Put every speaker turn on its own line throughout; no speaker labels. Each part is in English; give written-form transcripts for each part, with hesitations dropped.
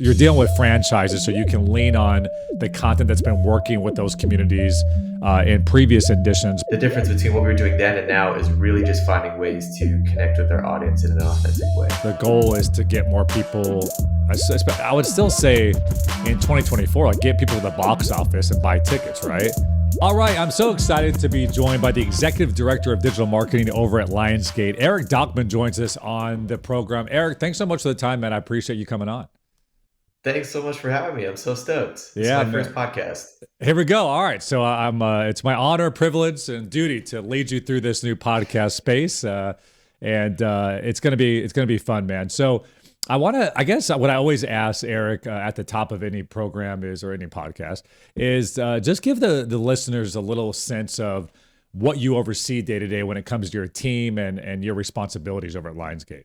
you're dealing with franchises, so you can lean on the content that's been working with those communities in previous editions.
The difference between what we were doing then and now is really just finding ways to connect with our audience in an authentic way.
The goal is to get more people. I would still say in 2024, like get people to the box office and buy tickets, right? All right, I'm so excited to be joined by the Executive Director of Digital Marketing over at Lionsgate. Eric Dockman joins us on the program. Eric, thanks so much for the time, man. I appreciate you coming on.
Thanks so much for having me. I'm so stoked. It's
Yeah,
my
man.
first podcast.
Here we go. All right, so I'm. It's my honor, privilege, and duty to lead you through this new podcast space, and it's gonna be fun, man. So I guess what I always ask Eric at the top of any program or any podcast is just give the listeners a little sense of what you oversee day to day when it comes to your team and your responsibilities over at Lionsgate.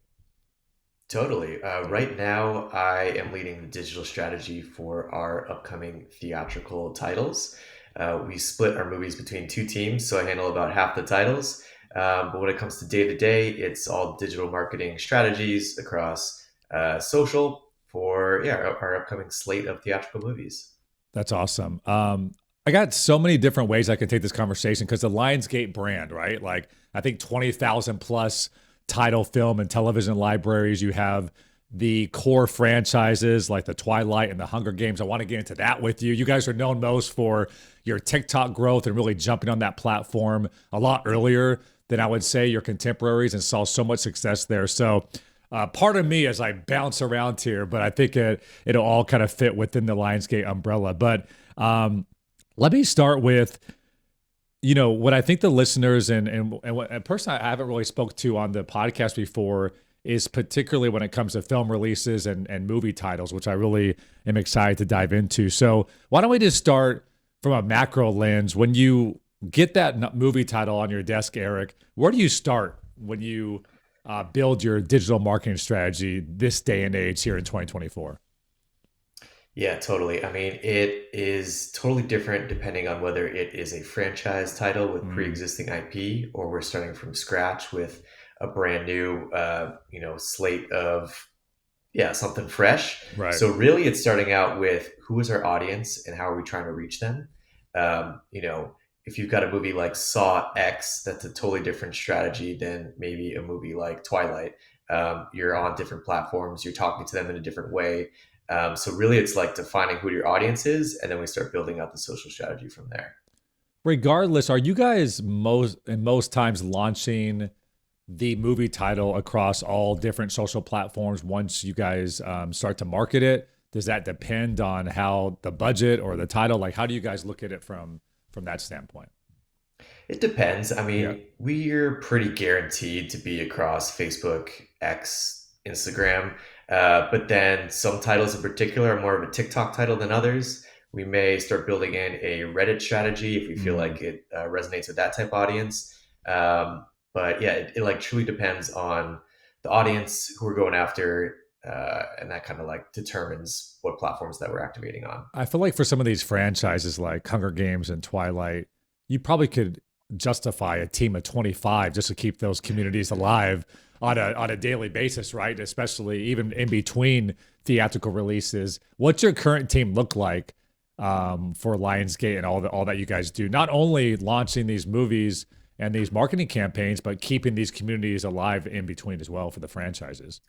Totally. Right now, I am leading the digital strategy for our upcoming theatrical titles. We split our movies between two teams, so I handle about half the titles. But when it comes to day to day, it's all digital marketing strategies across social for our upcoming slate of theatrical movies.
That's awesome. I got so many different ways I can take this conversation because the Lionsgate brand, right? Like I think 20,000 plus title film and television libraries. You have the core franchises like the Twilight and the Hunger Games. I want to get into that with you. You guys are known most for your TikTok growth and really jumping on that platform a lot earlier than I would say your contemporaries and saw so much success there. So pardon me as I bounce around here, but I think it'll all kind of fit within the Lionsgate umbrella. But let me start with, what I think the listeners and a person I haven't really spoke to on the podcast before is particularly when it comes to film releases and movie titles, which I really am excited to dive into. So why don't we just start from a macro lens? When you get that movie title on your desk, Eric, where do you start when you build your digital marketing strategy this day and age here in 2024?
Yeah, totally. I mean, it is totally different depending on whether it is a franchise title with pre-existing IP or we're starting from scratch with a brand new, slate of, something fresh.
Right.
So really it's starting out with who is our audience and how are we trying to reach them? If you've got a movie like Saw X, that's a totally different strategy than maybe a movie like Twilight. You're on different platforms, you're talking to them in a different way. So really it's like defining who your audience is, and then we start building out the social strategy from there.
Regardless, are you guys most times launching the movie title across all different social platforms once you guys start to market it? Does that depend on how the budget or the title, like how do you guys look at it from that standpoint?
It depends. I mean, we're pretty guaranteed to be across Facebook, X, Instagram. But then some titles in particular are more of a TikTok title than others. We may start building in a Reddit strategy if we feel like it resonates with that type of audience. But yeah, it like truly depends on the audience who we're going after. And that kind of like determines what platforms that we're activating on.
I feel like for some of these franchises like Hunger Games and Twilight, you probably could justify a team of 25 just to keep those communities alive on a daily basis, right? Especially even in between theatrical releases. What's your current team look like for Lionsgate and all that you guys do? Not only launching these movies and these marketing campaigns, but keeping these communities alive in between as well for the franchises.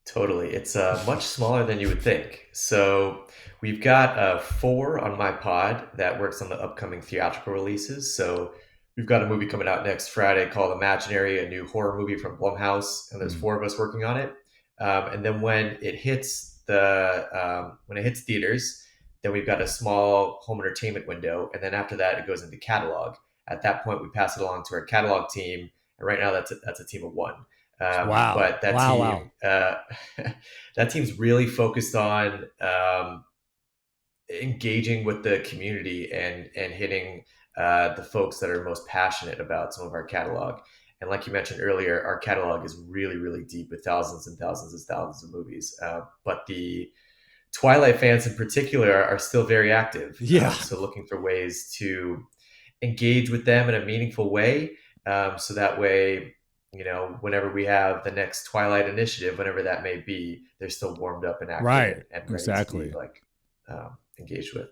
Totally. It's much smaller than you would think. So we've got 4 on my pod that works on the upcoming theatrical releases. So we've got a movie coming out next Friday called Imaginary, a new horror movie from Blumhouse, and there's 4 of us working on it. And then when it hits theaters, then we've got a small home entertainment window, and then after that, it goes into catalog. At that point, we pass it along to our catalog team, and right now that's a team of 1.
Wow!
But that team, that team's really focused on engaging with the community and hitting the folks that are most passionate about some of our catalog. And like you mentioned earlier, our catalog is really, really deep with thousands and thousands and thousands of movies. But the Twilight fans in particular are still very active.
Yeah.
So looking for ways to engage with them in a meaningful way. So that way, whenever we have the next Twilight initiative, whenever that may be, they're still warmed up and active
Right.
and ready to be
Exactly.
like engaged with.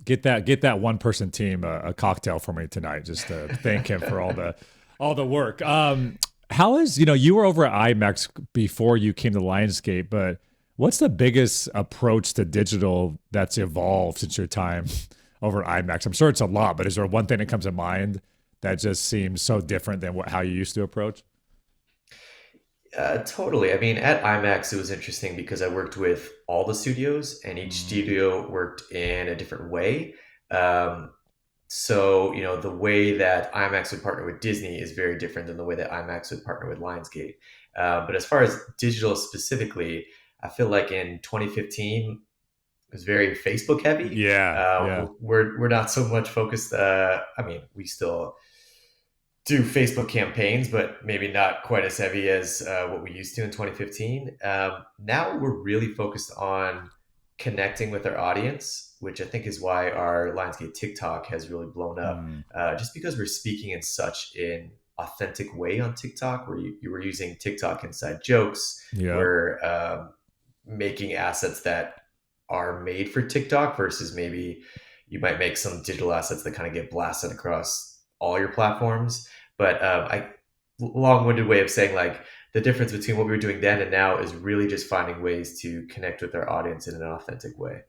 Get that one person team a cocktail for me tonight, just to thank him for all the work. How is, you were over at IMAX before you came to Lionsgate, but what's the biggest approach to digital that's evolved since your time over at IMAX? I'm sure it's a lot, but is there one thing that comes to mind that just seems so different than how you used to approach?
Totally. I mean, at IMAX, it was interesting because I worked with all the studios, and each
Mm,
studio worked in a different way. Um, so, the way that IMAX would partner with Disney is very different than the way that IMAX would partner with Lionsgate. But as far as digital specifically, I feel like in 2015, it was very Facebook heavy.
yeah, yeah.
We're not so much focused. I mean, we still do Facebook campaigns, but maybe not quite as heavy as what we used to in 2015. Now we're really focused on connecting with our audience, which I think is why our Lionsgate TikTok has really blown up.
Mm,
Just because we're speaking in such an authentic way on TikTok, where you were using TikTok inside jokes,
yeah.
we're making assets that are made for TikTok versus maybe you might make some digital assets that kind of get blasted across all your platforms. But I long-winded way of saying like the difference between what we were doing then and now is really just finding ways to connect with our audience in an authentic way.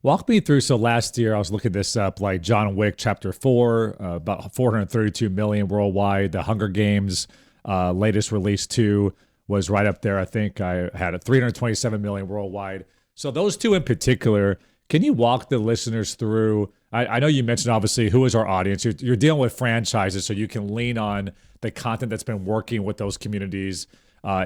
Walk me through. So last year, I was looking this up, like John Wick Chapter 4, about 432 million worldwide. The Hunger Games latest release 2 was right up there. I think I had a 327 million worldwide. So those two in particular, can you walk the listeners through? I know you mentioned obviously who is our audience. You're dealing with franchises, so you can lean on the content that's been working with those communities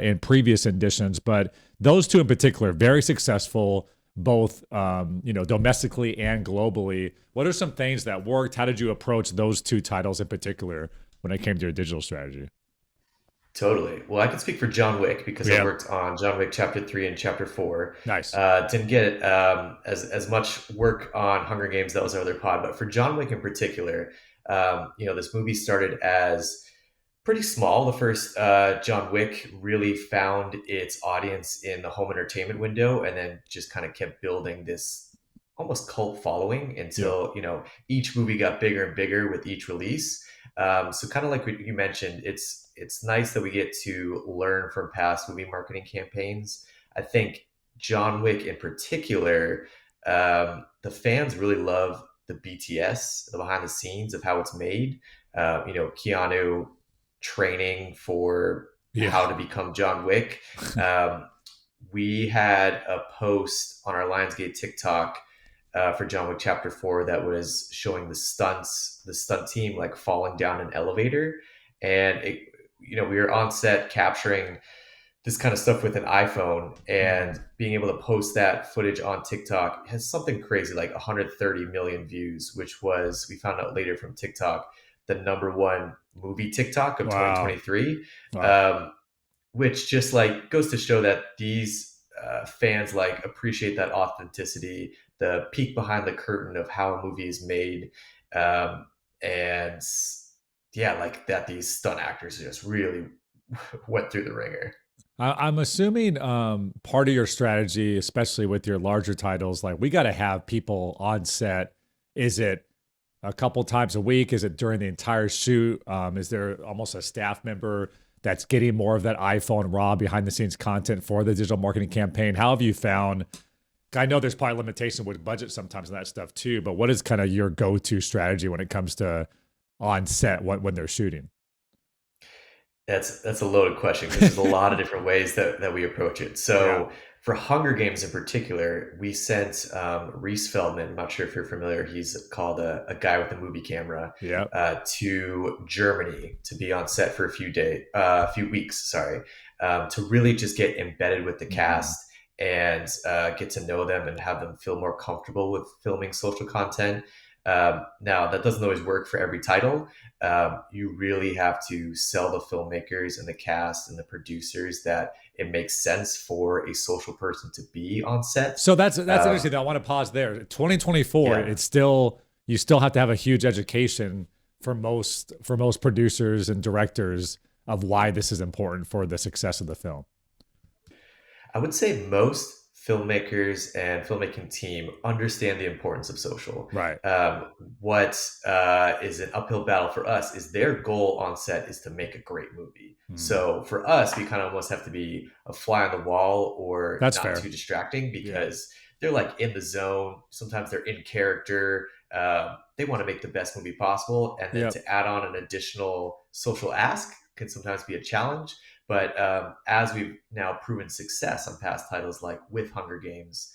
in previous editions. But those two in particular, very successful, both domestically and globally. What are some things that worked? How did you approach those two titles in particular when it came to your digital strategy?
Totally. Well, I can speak for John Wick because I
Yeah,
worked on John Wick Chapter 3 and Chapter 4.
nice.
Didn't get as much work on Hunger Games. That was our other pod. But for John Wick in particular, this movie started as pretty small. The first John Wick really found its audience in the home entertainment window, and then just kind of kept building this almost cult following
Yeah.
until each movie got bigger and bigger with each release. So kind of like what you mentioned, it's nice that we get to learn from past movie marketing campaigns. I think John Wick in particular, the fans really love the BTS, the behind the scenes of how it's made. Keanu training for
Yeah.
how to become John Wick. Um, we had a post on our Lionsgate TikTok for John Wick Chapter 4 that was showing the stunt team like falling down an elevator. And we were on set capturing this kind of stuff with an iPhone,
Mm.
and being able to post that footage on TikTok has something crazy like 130 million views, which was, we found out later from TikTok, the number one movie TikTok of
Wow.
2023.
Wow.
Um, which just like goes to show that these fans like appreciate that authenticity, the peek behind the curtain of how a movie is made, and yeah, like that these stunt actors just really went through the ringer.
I'm assuming part of your strategy, especially with your larger titles, like we got to have people on set. Is it a couple times a week? Is it during the entire shoot? Is there almost a staff member that's getting more of that iPhone raw behind the scenes content for the digital marketing campaign? How have you found? I know there's probably limitation with budget sometimes and that stuff too, but what is kind of your go-to strategy when it comes to on set when they're shooting?
That's a loaded question because there's a lot of different ways that we approach it.
Yeah.
So for Hunger Games in particular, we sent Reese Feldman. I'm not sure if you're familiar. He's called a guy with a movie camera
Yeah.
to Germany to be on set for a few weeks. Sorry, to really just get embedded with the
Mm.
cast and get to know them and have them feel more comfortable with filming social content. Now, that doesn't always work for every title. You really have to sell the filmmakers and the cast and the producers that it makes sense for a social person to be on set.
So that's interesting.
Um,
Though. I want to pause there. 2024,
yeah,
it's still you still have to have a huge education for most producers and directors of why this is important for the success of the film.
I would say most filmmakers and filmmaking team understand the importance of social.
Right.
What is an uphill battle for us is their goal on set is to make a great movie.
Mm.
So for us, we kind of almost have to be a fly on the wall or
That's
not
fair.
too distracting
Yeah.
because they're like in the zone. Sometimes they're in character. They want to make the best movie possible. And then
Yep.
to add on an additional social ask can sometimes be a challenge. But as we've now proven success on past titles like with Hunger Games,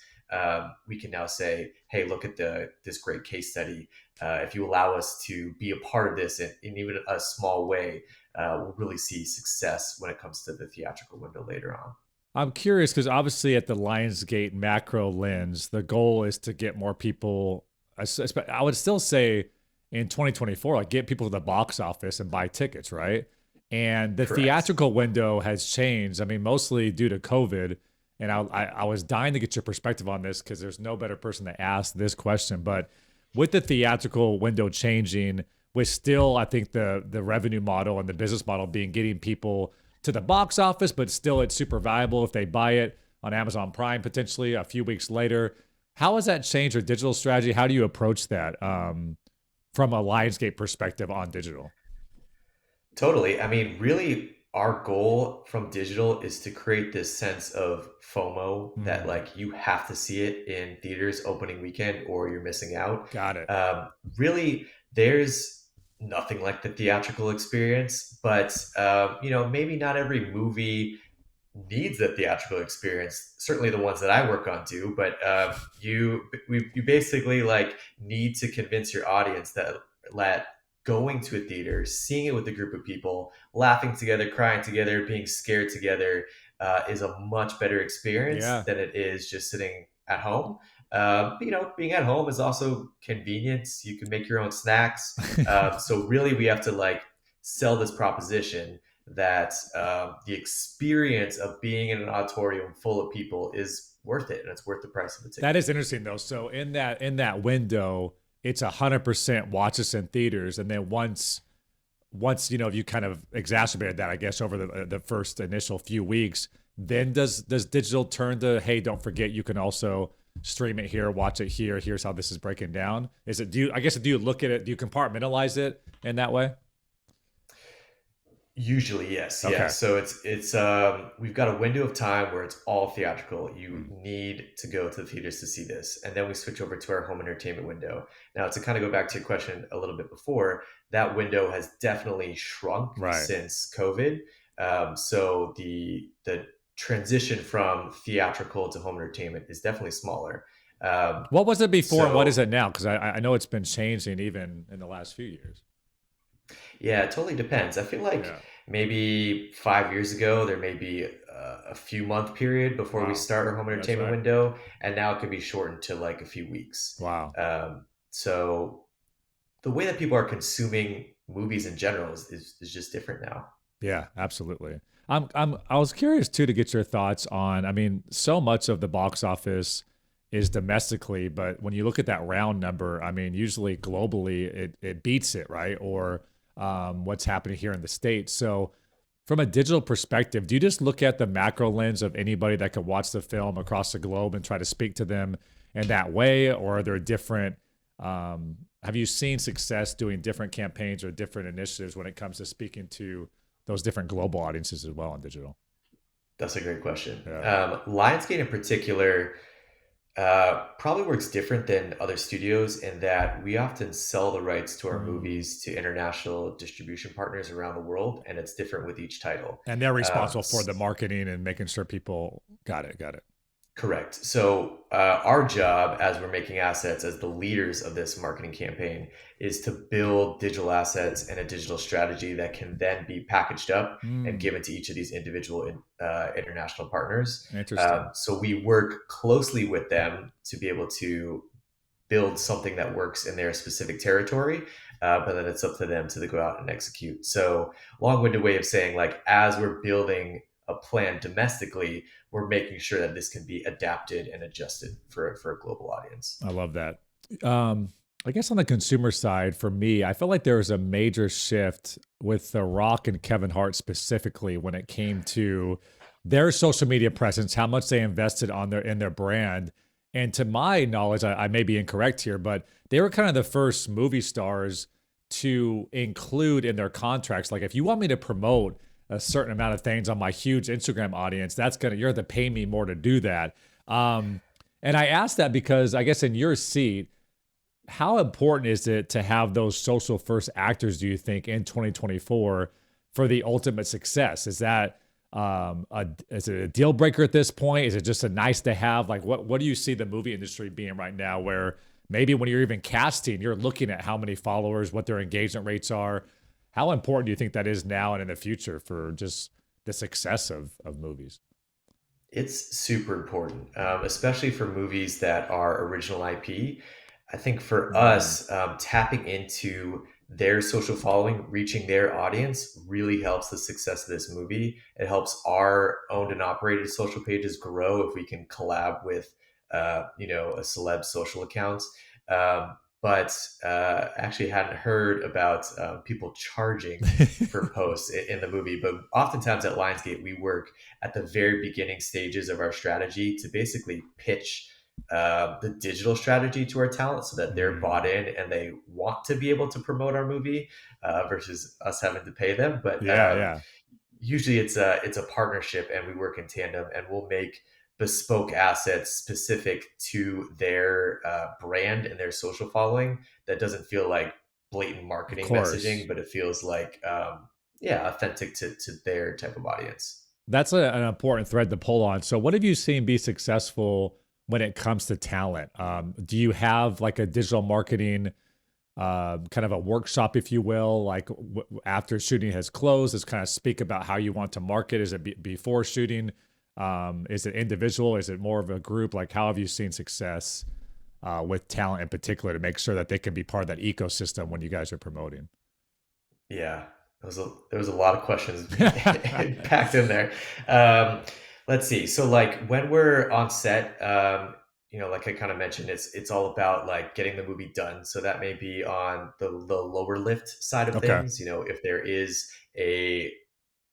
we can now say, "Hey, look at this great case study. If you allow us to be a part of this in even a small way, we'll really see success when it comes to the theatrical window later on."
I'm curious because obviously at the Lionsgate macro lens, the goal is to get more people. I would still say in 2024, like get people to the box office and buy tickets, right? And the
Correct.
theatrical window has changed. I mean, mostly due to COVID. And I was dying to get your perspective on this because there's no better person to ask this question. But with the theatrical window changing, with still, I think the revenue model and the business model being getting people to the box office, but still it's super valuable if they buy it on Amazon Prime potentially a few weeks later. How has that changed your digital strategy? How do you approach that from a Lionsgate perspective on digital?
Totally. I mean, really, our goal from digital is to create this sense of FOMO that
Hmm.
like you have to see it in theaters opening weekend or you're missing out.
Got it.
Really, there's nothing like the theatrical experience, but maybe not every movie needs the theatrical experience. Certainly, the ones that I work on do, but you basically like need to convince your audience that going to a theater, seeing it with a group of people, laughing together, crying together, being scared together, is a much better experience
Yeah.
than it is just sitting at home. Being at home is also convenience. You can make your own snacks. So really, we have to like sell this proposition that the experience of being in an auditorium full of people is worth it, and it's worth the price of the
That
ticket.
is interesting though. So in that window, it's 100% watch this in theaters, and then once you kind of exacerbated that, I guess over the first initial few weeks, then does digital turn to, hey, don't forget you can also stream it here, watch it here. Here's how this is breaking down. Is it do you look at it? Do you compartmentalize it in that way?
Usually, yes, yeah.
Okay.
So it's we've got a window of time where it's all theatrical. You
Mm.
need to go to the theaters to see this, and then we switch over to our home entertainment window. Now, to kind of go back to your question a little bit before, that window has definitely shrunk
Right.
since COVID. So the transition from theatrical to home entertainment is definitely smaller. Um,
What was it before and what is
so
it now? Because I know it's been changing even in the last few years.
Yeah, it totally depends. I feel like
Yeah.
maybe 5 years ago, there may be a few month period before we
Wow.
start our home
That's
entertainment
right.
window, and now it can be shortened to like a few weeks.
Wow.
So the way that people are consuming movies in general is just different now.
Yeah, absolutely. I was curious too to get your thoughts on, I mean, so much of the box office is domestically, but when you look at that round number, I mean, usually globally it beats it, right? Or what's happening here in the States. So from a digital perspective, do you just look at the macro lens of anybody that could watch the film across the globe and try to speak to them in that way? Or are there different have you seen success doing different campaigns or different initiatives when it comes to speaking to those different global audiences as well on digital?
That's a great question.
Yeah.
Lionsgate in particular probably works different than other studios in that we often sell the rights to our
Mm.
movies to international distribution partners around the world, and it's different with each title.
And they're
Um,
responsible for the marketing and making sure people got it, got it.
Correct. So, our job as we're making assets, as the leaders of this marketing campaign, is to build digital assets and a digital strategy that can then be packaged up and
Mm.
given to each of these individual international partners.
Interesting.
So, we work closely with them to be able to build something that works in their specific territory, but then it's up to them to go out and execute. So, long-winded way of saying, like, as we're building a plan domestically, we're making sure that this can be adapted and adjusted for a global audience.
I love that. Um, I guess on the consumer side, for me, I feel like there was a major shift with The Rock and Kevin Hart specifically when it came to their social media presence, how much they invested on their in their brand. And to my knowledge, I may be incorrect here, but they were kind of the first movie stars to include in their contracts, like if you want me to promote a certain amount of things on my huge Instagram audience, that's gonna you're gonna pay me more to do that. Um, and I asked that because I guess in your seat how important is it to have those social first actors, do you think, in 2024 for the ultimate success? Is that is it a deal breaker at this point? Is it just a nice to have? Like what do you see the movie industry being right now where maybe when you're even casting, you're looking at how many followers, what their engagement rates are. How important do you think that is now and in the future for just the success of movies?
It's super important, especially for movies that are original IP. I think for
Mm,
us, tapping into their social following, reaching their audience really helps the success of this movie. It helps our owned and operated social pages grow if we can collab with, a celeb social account. But actually hadn't heard about people charging for posts in the movie. But oftentimes at Lionsgate, we work at the very beginning stages of our strategy to basically pitch the digital strategy to our talent so that they're
mm,
bought in and they want to be able to promote our movie versus us having to pay them. But
yeah, yeah,
usually it's a partnership and we work in tandem and we'll make bespoke assets specific to their brand and their social following that doesn't feel like blatant
of
marketing messaging,
course.
but it feels like yeah, authentic to their type of audience.
That's an important thread to pull on. So, what have you seen be successful when it comes to talent? Do you have like a digital marketing kind of a workshop, if you will, like after shooting has closed, is kind of speak about how you want to market? Is it before shooting? Is it individual? Is it more of a group? Like, how have you seen success with talent in particular to make sure that they can be part of that ecosystem when you guys are promoting?
Yeah, there was a lot of questions packed in there. Um, let's see. So like when we're on set, like I kind of mentioned, it's all about like getting the movie done. So that may be on the lower lift side of
Okay.
things. If there is a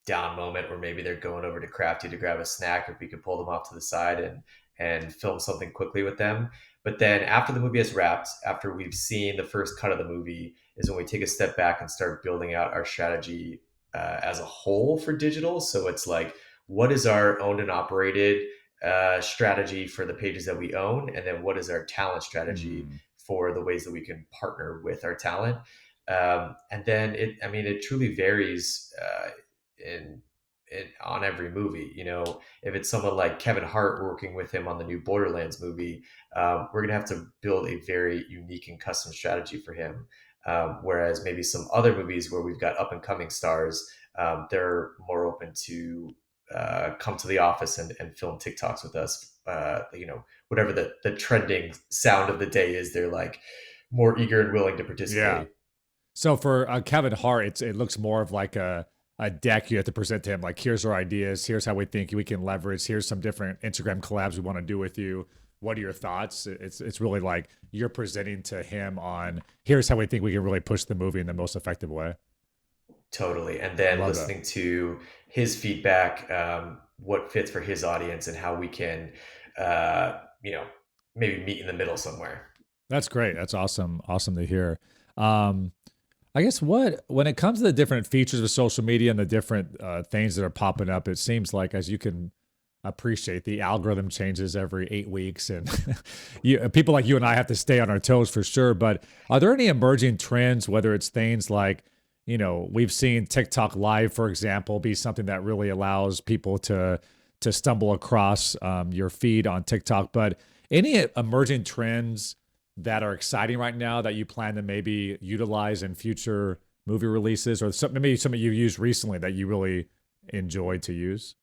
down moment where maybe they're going over to Crafty to grab a snack, if we could pull them off to the side and film something quickly with them. But then after the movie has wrapped, after we've seen the first cut of the movie, is when we take a step back and start building out our strategy as a whole for digital. So it's like, what is our owned and operated strategy for the pages that we own, and then what is our talent strategy
Mm,
for the ways that we can partner with our talent. And then it truly varies in, on every movie. If it's someone like Kevin Hart working with him on the new Borderlands movie, we're gonna have to build a very unique and custom strategy for him. Whereas maybe some other movies where we've got up and coming stars, they're more open to come to the office and film TikToks with us. Whatever the trending sound of the day is, they're like more eager and willing to
yeah.
participate.
So for Kevin Hart, it looks more of like a deck you have to present to him. Like, here's our ideas. Here's how we think we can leverage. Here's some different Instagram collabs we want to do with you. What are your thoughts? It's really like you're presenting to him on here's how we think we can really push the movie in the most effective way.
Totally. And
I
then
love that.
listening to his feedback, what fits for his audience, and how we can, uh, you know, maybe meet in the middle somewhere.
That's great. That's awesome. Awesome to hear. Um, I guess what when it comes to the different features of social media and the different things that are popping up, it seems like as you can appreciate, the algorithm changes every 8 weeks, and people like you and I have to stay on our toes for sure. But are there any emerging trends? Whether it's things like we've seen TikTok Live, for example, be something that really allows people to stumble across your feed on TikTok. But any emerging trends that are exciting right now that you plan to maybe utilize in future movie releases, or maybe something you've used recently that you really enjoyed to use?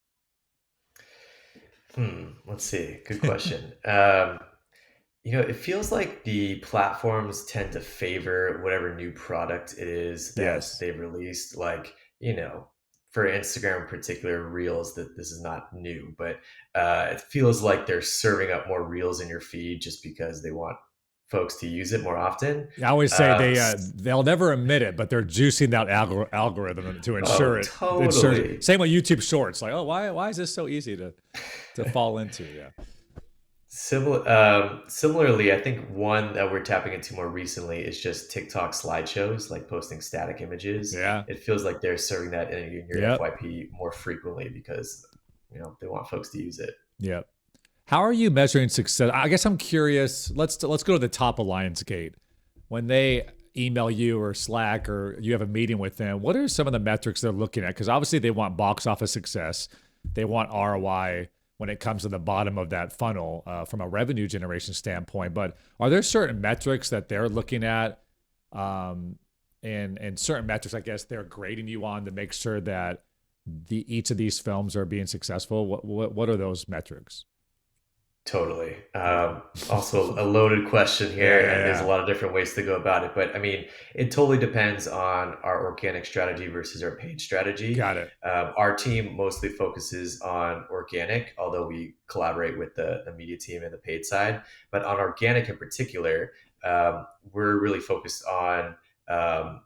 Let's see. Good question. It feels like the platforms tend to favor whatever new product it is that
Yes.
they've released. Like, for Instagram in particular, Reels, that this is not new, but it feels like they're serving up more Reels in your feed just because they want folks to use it more often.
I always say
S-
they'll never admit it, but they're juicing that algorithm to ensure
oh,
it.
totally.
Same with YouTube Shorts. Like, oh, why is this so easy to fall into? Yeah,
Similarly, I think one that we're tapping into more recently is just TikTok slideshows, like posting static images.
yeah,
It feels like they're serving that in your
yep,
FYP more frequently because they want folks to use it.
yep. How are you measuring success? I guess I'm curious. Let's go to the top of Lionsgate. When they email you or Slack or you have a meeting with them, what are some of the metrics they're looking at? Because obviously they want box office success, they want ROI when it comes to the bottom of that funnel from a revenue generation standpoint. But are there certain metrics that they're looking at, and certain metrics I guess they're grading you on to make sure that each of these films are being successful? What are those metrics?
Totally. Also, a loaded question
Yeah,
here,
yeah,
and there's a
yeah.
lot of different ways to go about it. But I mean, it totally depends on our organic strategy versus our paid strategy.
Got it.
Our team mostly focuses on organic, although we collaborate with the media team and the paid side. But on organic in particular, we're really focused on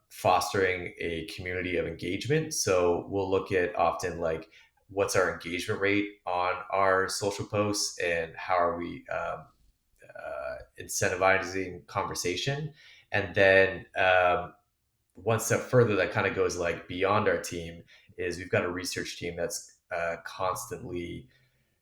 fostering a community of engagement. So we'll look at often like what's our engagement rate on our social posts and how are we incentivizing conversation. And then one step further that kind of goes like beyond our team is we've got a research team that's constantly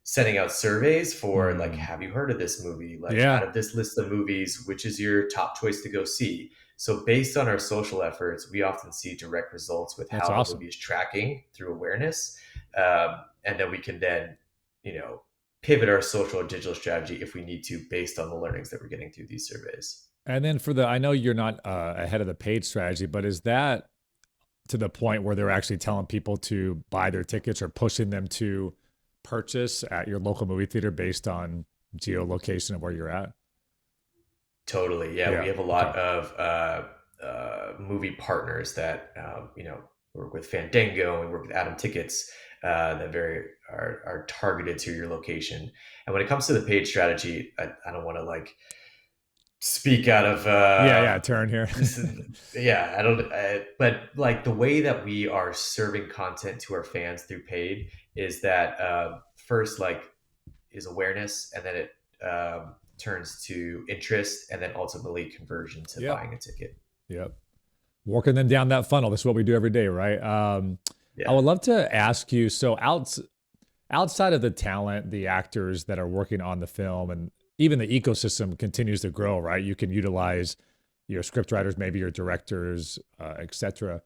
sending out surveys for like,
Hmm.
have you heard of this movie? Like, out
Yeah,
of this list of movies, which is your top choice to go see? So based on our social efforts, we often see direct results with
that's
how the
awesome.
movie is tracking through awareness. And then we can then, you know, pivot our social or digital strategy if we need to based on the learnings that we're getting through these surveys.
And then I know you're not ahead of the paid strategy, but is that to the point where they're actually telling people to buy their tickets or pushing them to purchase at your local movie theater based on geolocation of where you're at?
Totally. Yeah. We
Yeah.
have a
Okay.
lot of movie partners that, work with Fandango and work with Adam Tickets that are targeted to your location. And when it comes to the paid strategy, I don't want to like speak out of
Yeah, yeah. Turn here.
this is, yeah, I don't, but like the way that we are serving content to our fans through paid is that first, like, is awareness, and then it turns to interest, and then ultimately conversion to
Yep.
buying a ticket.
Yep. Working them down that funnel. That's what we do every day, right? I
Yeah,
would love to ask you. So, outside of the talent, the actors that are working on the film, and even the ecosystem continues to grow, right? You can utilize your script writers, maybe your directors, etc.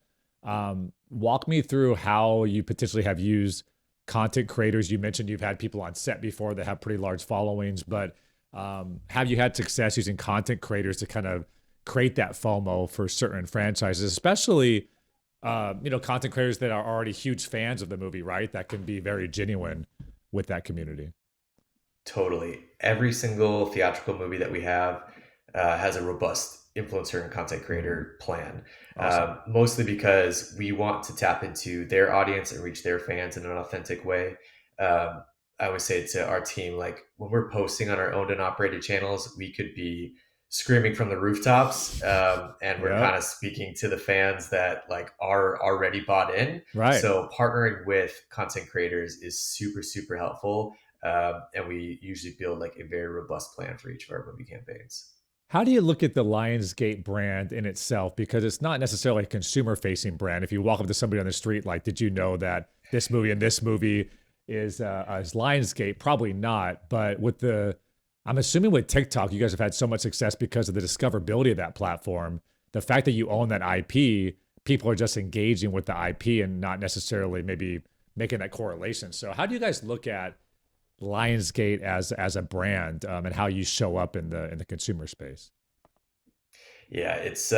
Walk me through how you potentially have used content creators. You mentioned you've had people on set before that have pretty large followings, but have you had success using content creators to kind of create that FOMO for certain franchises, especially content creators that are already huge fans of the movie, right? That can be very genuine with that community.
totally. Every single theatrical movie that we have has a robust influencer and content
Mm,
creator plan,
awesome.
mostly because we want to tap into their audience and reach their fans in an authentic way. Um, I always say to our team, like when we're posting on our owned and operated channels, we could be screaming from the rooftops, and we're kind
Yep.
of speaking to the fans that like are already bought in.
Right.
So partnering with content creators is super super helpful, and we usually build like a very robust plan for each of our movie campaigns.
How do you look at the Lionsgate brand in itself? Because it's not necessarily a consumer facing brand. If you walk up to somebody on the street, like, did you know that this movie and this movie is Lionsgate? Probably not. But I'm assuming with TikTok, you guys have had so much success because of the discoverability of that platform. The fact that you own that IP, people are just engaging with the IP and not necessarily maybe making that correlation. So, how do you guys look at Lionsgate as a brand, and how you show up in the consumer space?
Yeah, it's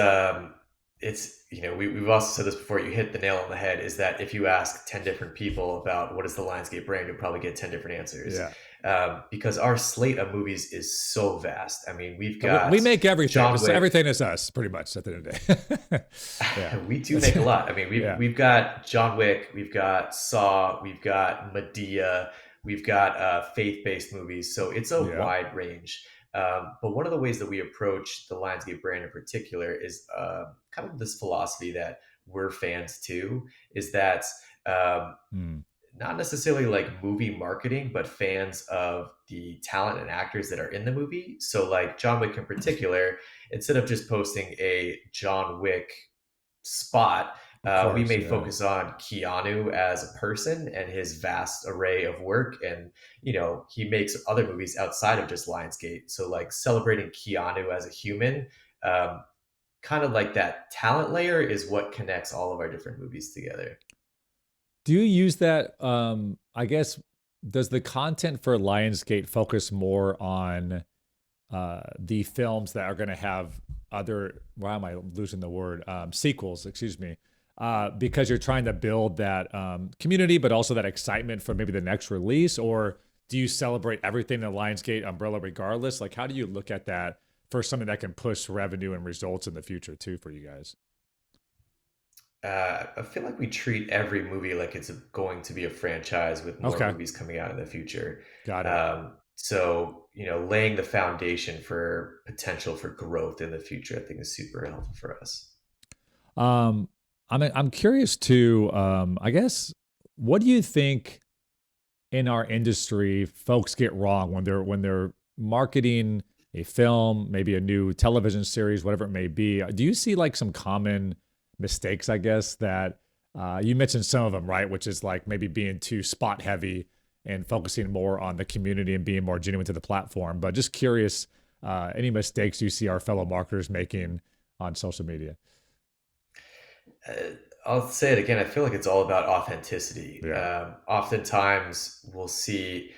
we've also said this before. You hit the nail on the head. Is that if you ask 10 different people about what is the Lionsgate brand, you'll probably get 10 different answers,
Yeah.
because our slate of movies is so vast. I mean, we've
We
got
make everything.
John
It's,
Wick.
everything is us, pretty much, at the end of the day. Yeah.
We do
That's,
make a lot. I mean, we've
yeah.
we've got John Wick, we've got Saw, we've got Medea, we've got faith-based movies. So it's a
Yeah.
wide range. But one of the ways that we approach the Lionsgate brand in particular is kind of this philosophy that we're fans too, is that um,
Mm,
not necessarily like movie marketing, but fans of the talent and actors that are in the movie. So, like John Wick in particular, instead of just posting a John Wick spot,
of
we
course,
may
yeah.
focus on Keanu as a person and his vast array of work. And, he makes other movies outside of just Lionsgate. So, like celebrating Keanu as a human, um, kind of like that talent layer is what connects all of our different movies together.
Do you use that? I guess, does the content for Lionsgate focus more on the films that are going to have other, why am I losing the word? Sequels, excuse me. Because you're trying to build that community, but also that excitement for maybe the next release? Or do you celebrate everything in the Lionsgate umbrella regardless? Like, how do you look at that for something that can push revenue and results in the future too for you guys?
I feel like we treat every movie like it's going to be a franchise with more
Okay,
movies coming out in the future.
got it.
So, laying the foundation for potential for growth in the future, I think is super helpful for us.
Um, I'm curious too. I guess, what do you think in our industry folks get wrong when they're marketing a film, maybe a new television series, whatever it may be? Do you see like some common mistakes, I guess, that you mentioned some of them, right? Which is like maybe being too spot heavy and focusing more on the community and being more genuine to the platform. But just curious, any mistakes you see our fellow marketers making on social media?
Uh, I'll say it again. I feel like it's all about authenticity.
Yeah.
Oftentimes, we'll see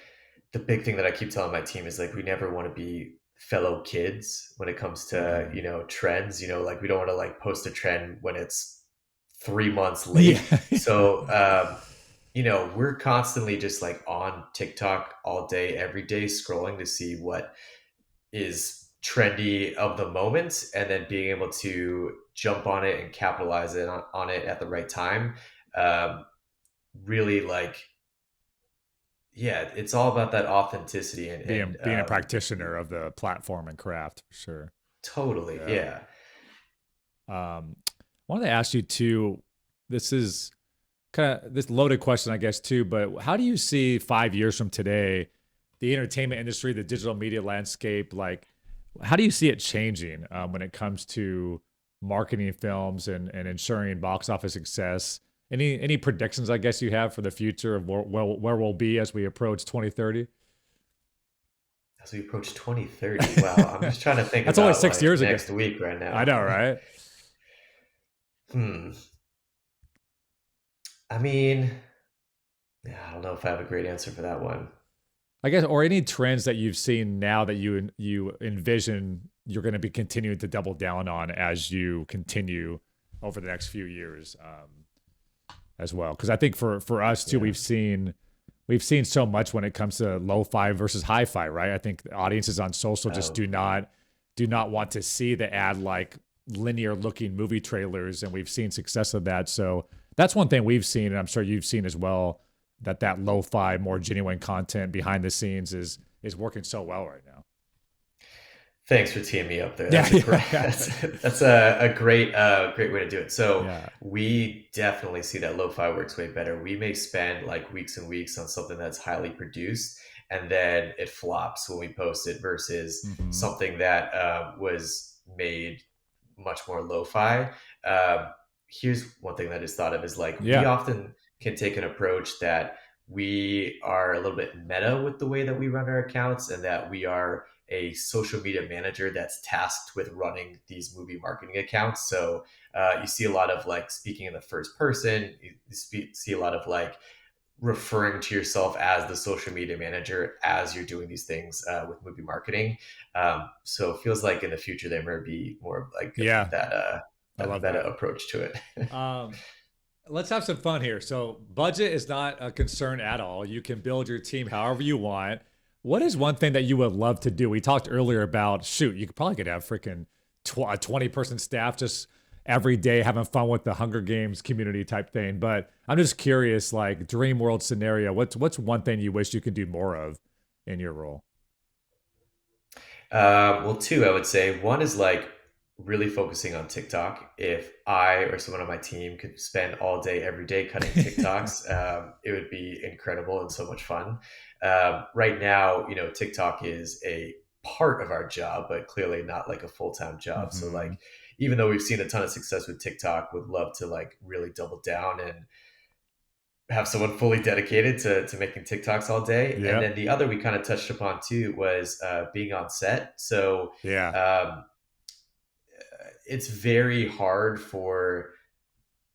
the big thing that I keep telling my team is like we never want to be fellow kids when it comes to
Mm.
trends. Like we don't want to like post a trend when it's 3 months
Yeah.
late. So we're constantly just like on TikTok all day, every day, scrolling to see what is trendy of the moment, and then being able to jump on it and capitalize on it at the right time. Um, Really like, yeah, it's all about that authenticity and
Being a practitioner of the platform and craft for sure.
totally,
Yeah.
yeah.
I wanted to ask you too. This is kind of this loaded question, I guess, too. But how do you see 5 years from today, the entertainment industry, the digital media landscape? Like, how do you see it changing when it comes to marketing films and ensuring box office success? Any predictions, I guess, you have for the future of where we'll be as we approach 2030?
As we approach 2030, wow, I'm just trying to think
That's only
about
six
like
years ago.
next week right
I
now.
know, right?
Hmm. I mean, yeah, I don't know if I have a great answer for that one.
I guess, or any trends that you've seen now that you envision you're going to be continuing to double down on as you continue over the next few years, as well. Because I think for us too,
Yeah.
we've seen so much when it comes to lo-fi versus hi-fi, right? I think the audiences on social just
Oh,
do not want to see the ad like linear looking movie trailers, and we've seen success of that. So that's one thing we've seen, and I'm sure you've seen as well, that lo-fi, more genuine content behind the scenes is working so well right now.
thanks for teeing me up there.
Yeah,
That's a great
yeah,
that's a great way to do it. So
yeah.
we definitely see that lo-fi works way better. We may spend like weeks and weeks on something that's highly produced, and then it flops when we post it versus
Hmm.
something that was made much more lo-fi. Um, Here's one thing that I just thought of is like we
Yeah,
often can take an approach that we are a little bit meta with the way that we run our accounts, and that we are a social media manager that's tasked with running these movie marketing accounts. So you see a lot of like speaking in the first person. See a lot of like referring to yourself as the social media manager as you're doing these things with movie marketing. So it feels like in the future there may be more of like
yeah. I
that
love
meta
that.
approach to it.
Um, let's have some fun here. So, budget is not a concern at all. You can build your team however you want. What is one thing that you would love to do? We talked earlier about, shoot, you could have freaking a 20-person staff just every day having fun with the Hunger Games community type thing. But I'm just curious, like dream world scenario, what's one thing you wish you could do more of in your role?
Well, two, I would say. One is like really focusing on TikTok. If I or someone on my team could spend all day, every day cutting TikToks, it would be incredible and so much fun. Right now, TikTok is a part of our job, but clearly not like a full-time job. So
Hmm.
like, even though we've seen a ton of success with TikTok, would love to like really double down and have someone fully dedicated to making TikToks all day. And
Yeah.
then the other we kind of touched upon too was being on set. So
Yeah.
um, it's very hard for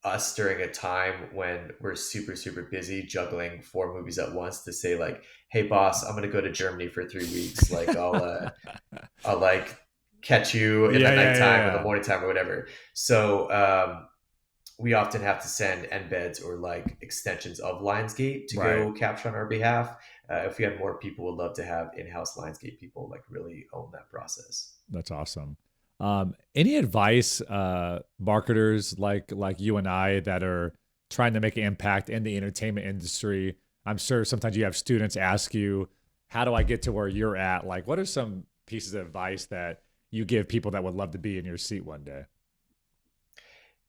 us during a time when we're super, super busy juggling four movies at once to say like, hey boss, I'm going to go to Germany for 3 weeks. Like I'll like catch you in the
Yeah. Yeah. Yeah.
nighttime or the
Yeah.
morning time or whatever. So we often have to send embeds or like extensions of Lionsgate to
Right.
go capture on our behalf. If we had more people, would love to have in-house Lionsgate people like really own that process.
That's awesome. Any advice, marketers like you and I that are trying to make an impact in the entertainment industry? I'm sure sometimes you have students ask you, "How do I get to where you're at?" Like, what are some pieces of advice that you give people that would love to be in your seat one day?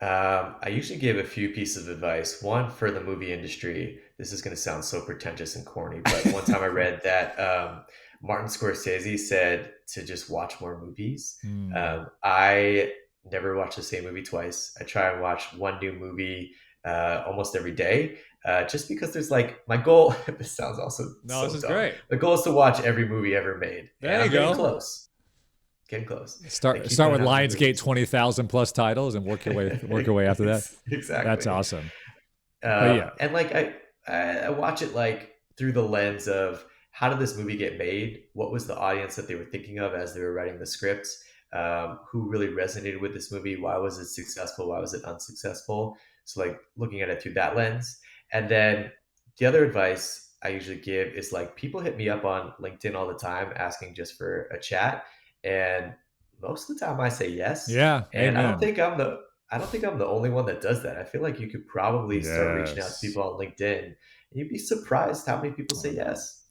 I usually give a few pieces of advice. One for the movie industry. This is going to sound so pretentious and corny, but one time I read that Martin Scorsese said to just watch more movies.
Hmm.
I never watch the same movie twice. I try and watch one new movie almost every day, just because there's like my goal. This sounds also
No, this
so
is
dumb.
great.
The goal is to watch every movie ever made, and
There you
I'm getting
go.
close. Getting close. I
Start
keep
start with
putting out new
Lionsgate
movies.
20,000 plus titles and work your way after that. That's
Exactly.
awesome. But yeah,
And like I watch it like through the lens of how did this movie get made? What was the audience that they were thinking of as they were writing the scripts? Who really resonated with this movie? Why was it successful? Why was it unsuccessful? So like looking at it through that lens. And then the other advice I usually give is like people hit me up on LinkedIn all the time asking just for a chat. And most of the time I say yes.
yeah,
And
amen.
I don't think I'm the only one that does that. I feel like you could probably start reaching out to
Yes.
people on LinkedIn, and you'd be surprised how many people
Oh
say
man.
yes.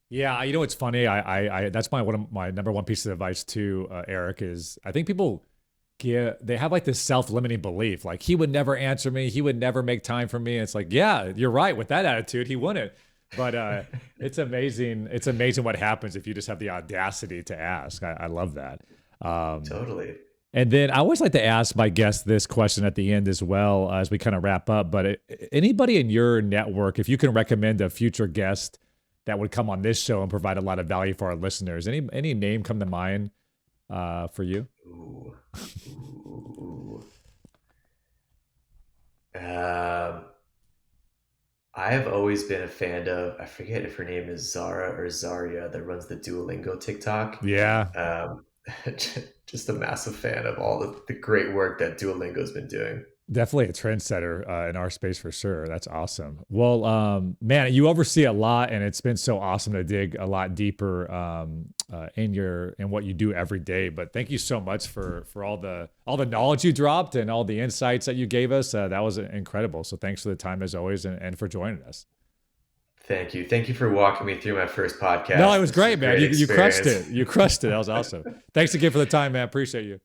Yeah, you know what's funny? I that's my one of my number one piece of advice too, Eric, is I think people they have like this self-limiting belief, like he would never answer me, he would never make time for me. It's like, yeah, you're right. With that attitude, he wouldn't. But it's amazing. It's amazing what happens if you just have the audacity to ask. I love that. Um,
Totally.
and then I always like to ask my guests this question at the end as well as we kind of wrap up. But anybody in your network, if you can recommend a future guest that would come on this show and provide a lot of value for our listeners, any name come to mind for you?
Ooh. Ooh. Um, I have always been a fan of, I forget if her name is Zara or Zaria that runs the Duolingo TikTok.
Yeah,
Um, just a massive fan of all the great work that Duolingo's been doing.
definitely a trendsetter in our space for sure. That's awesome. Well, man, you oversee a lot, and it's been so awesome to dig a lot deeper in what you do every day. But thank you so much for all the knowledge you dropped and all the insights that you gave us. That was incredible. So thanks for the time as always, and for joining us.
Thank you. Thank you for walking me through my first
No, it
podcast.
was
This was a
great, man.
great
You crushed
experience.
it. You crushed it. That was awesome. Thanks again for the time, man. Appreciate you.